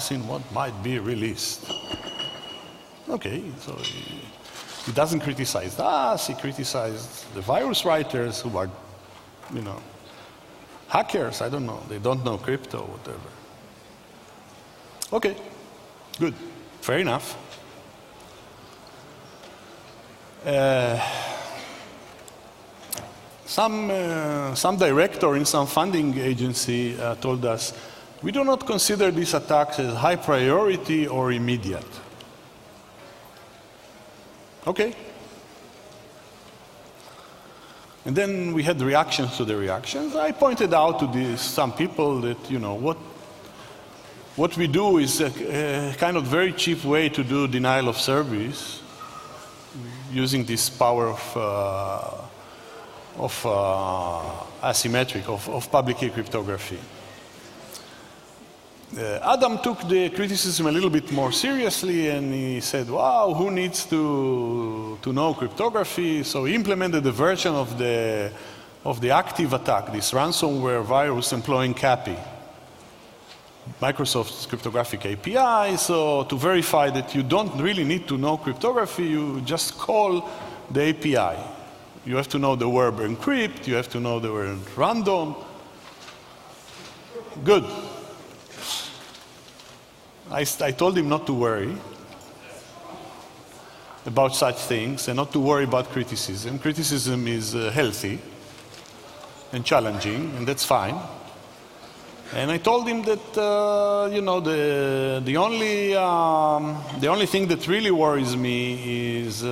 bugs in what might be released. Okay, so he doesn't criticize us, he criticized the virus writers who are, you know, hackers, I don't know, they don't know crypto, whatever. Okay, good, fair enough. Some director in some funding agency told us, we do not consider these attacks as high priority or immediate. Okay. And then we had reactions to the reactions. I pointed out to some people that, you know, what we do is a kind of very cheap way to do denial of service using this power of asymmetric, of public key cryptography. Adam took the criticism a little bit more seriously and he said, wow, who needs to know cryptography? So he implemented a version of the active attack, this ransomware virus employing CAPI, Microsoft's cryptographic API. So to verify that you don't really need to know cryptography, you just call the API. You have to know the word encrypt, you have to know the word random. Good. I told him not to worry about such things and not to worry about criticism. Criticism is healthy and challenging, and that's fine. And I told him that you know, the only thing that really worries me is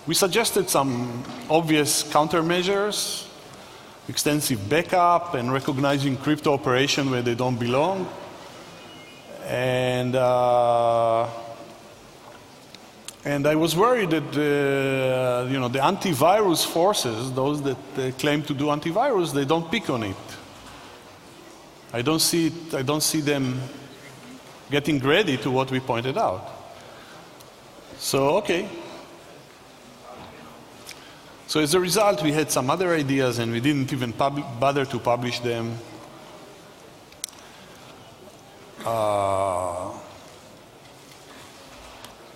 we suggested some obvious countermeasures, extensive backup, and recognizing crypto operation where they don't belong. And I was worried that you know, the antivirus forces, those that claim to do antivirus, they don't pick on it. I don't see them getting ready to what we pointed out. So okay. So as a result, we had some other ideas, and we didn't even bother to publish them.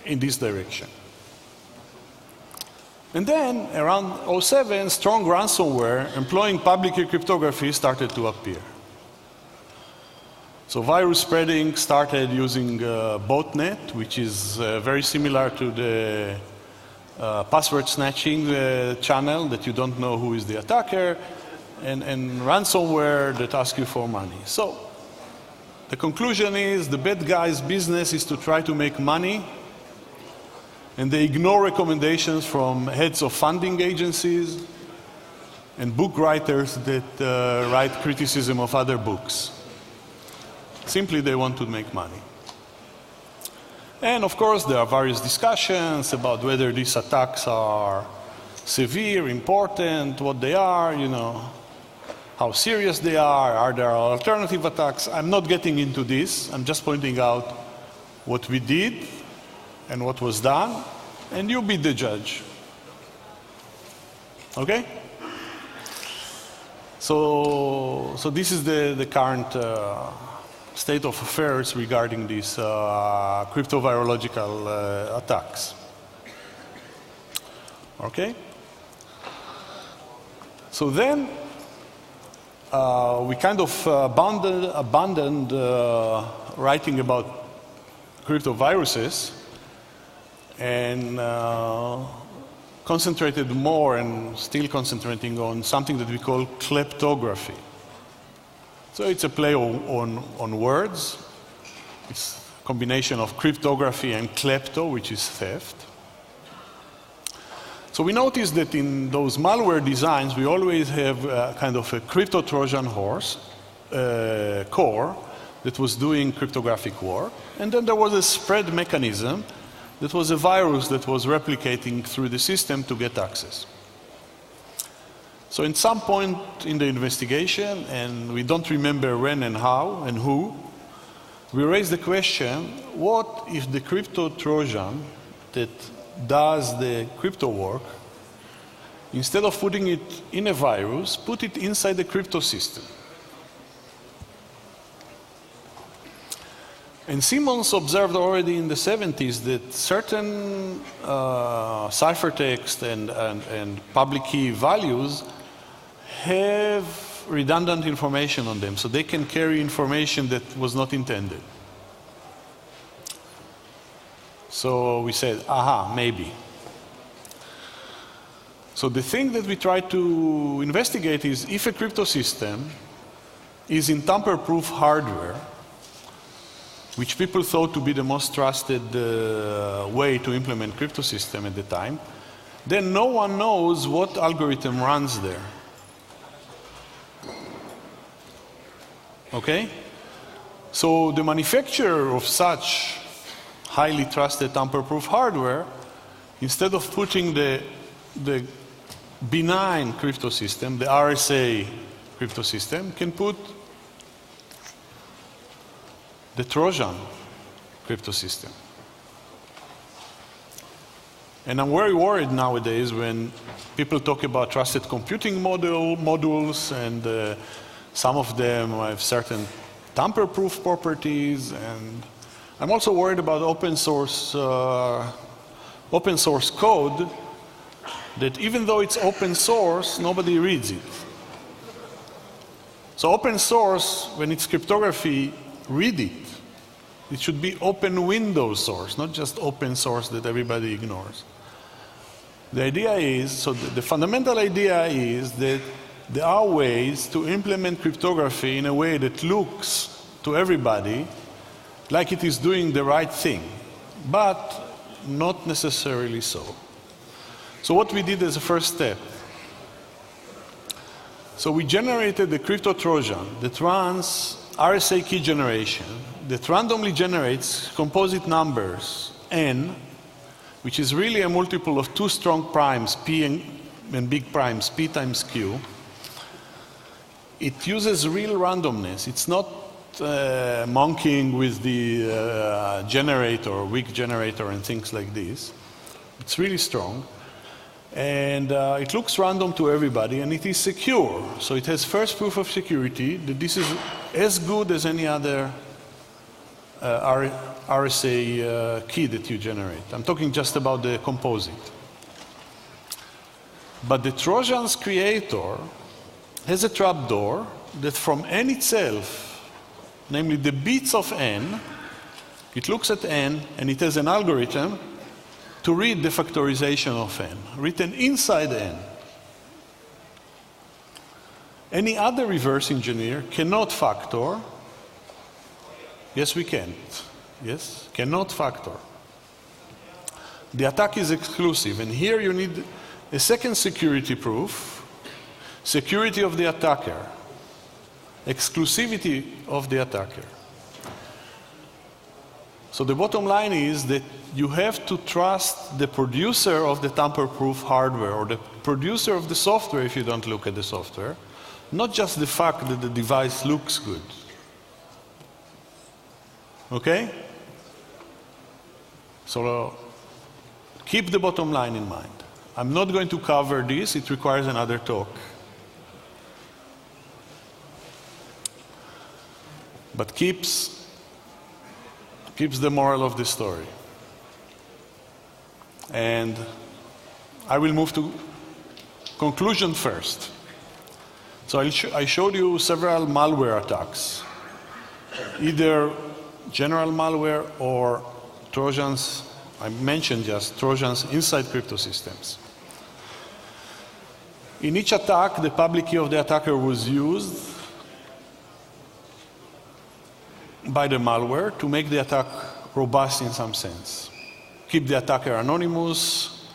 In this direction. And then, around 2007, strong ransomware employing public key cryptography started to appear. So virus spreading started using botnet, which is very similar to the password snatching channel that you don't know who is the attacker, and ransomware that asks you for money. So the conclusion is the bad guy's business is to try to make money, and they ignore recommendations from heads of funding agencies and book writers that write criticism of other books. Simply they want to make money. And of course there are various discussions about whether these attacks are severe, important, what they are, you know, how serious they are there alternative attacks. I'm not getting into this, I'm just pointing out what we did and what was done, and you be the judge. Okay? So this is the current state of affairs regarding these cryptovirological attacks. Okay? So then we kind of abandoned writing about cryptoviruses and concentrated more, and still concentrating on something that we call kleptography. So it's a play on words. It's a combination of cryptography and klepto, which is theft. So we noticed that in those malware designs, we always have kind of a crypto Trojan horse core that was doing cryptographic work. And then there was a spread mechanism that was a virus that was replicating through the system to get access. So at some point in the investigation, and we don't remember when and how and who, we raised the question, what if the crypto Trojan that does the crypto work, instead of putting it in a virus, put it inside the crypto system? And Simmons observed already in the 70s that certain ciphertext and public key values have redundant information on them, so they can carry information that was not intended. So we said, aha, maybe. So the thing that we try to investigate is if a crypto system is in tamper-proof hardware, which people thought to be the most trusted way to implement crypto system at the time, then no one knows what algorithm runs there. Okay? So the manufacturer of such highly trusted tamper-proof hardware, instead of putting the benign crypto system, the RSA crypto system, can put the Trojan crypto system. And I'm very worried nowadays when people talk about trusted computing modules, and some of them have certain tamper-proof properties, and I'm also worried about open source code, that even though it's open source, nobody reads it. So open source, when it's cryptography, read it. It should be open Windows source, not just open source that everybody ignores. The idea is, so the fundamental idea is that there are ways to implement cryptography in a way that looks to everybody like it is doing the right thing, but not necessarily so. So what we did as a first step, so we generated the crypto Trojan that runs RSA key generation, that randomly generates composite numbers n, which is really a multiple of two strong primes, p and big primes, p times q. It uses real randomness. It's not monkeying with the generator, weak generator, and things like this. It's really strong. And it looks random to everybody, and it is secure. So it has first proof of security that this is as good as any other RSA key that you generate. I'm talking just about the composite. But the Trojan's creator has a trapdoor that from n itself, namely the bits of n, it looks at n and it has an algorithm to read the factorization of n, written inside n. Any other reverse engineer cannot factor. Yes, we can. Yes, cannot factor. The attack is exclusive, and here you need a second security proof, security of the attacker, exclusivity of the attacker. So the bottom line is that you have to trust the producer of the tamper-proof hardware, or the producer of the software if you don't look at the software, not just the fact that the device looks good. Okay? So keep the bottom line in mind. I'm not going to cover this, it requires another talk. But keeps the moral of the story. And I will move to conclusion first. So I showed you several malware attacks, either general malware or Trojans. I mentioned just Trojans inside crypto systems. In each attack, the public key of the attacker was used by the malware to make the attack robust in some sense. Keep the attacker anonymous,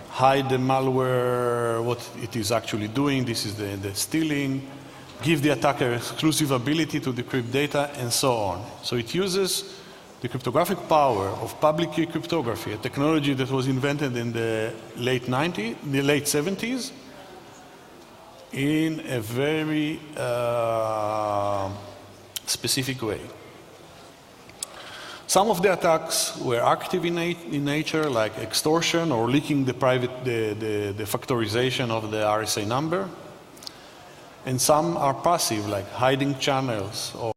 hide the malware, what it is actually doing, this is the stealing, give the attacker exclusive ability to decrypt data, and so on. So it uses the cryptographic power of public key cryptography, a technology that was invented in the late 70s, in a very specific way. Some of the attacks were active in nature, like extortion or leaking the factorization of the RSA number. And some are passive, like hiding channels or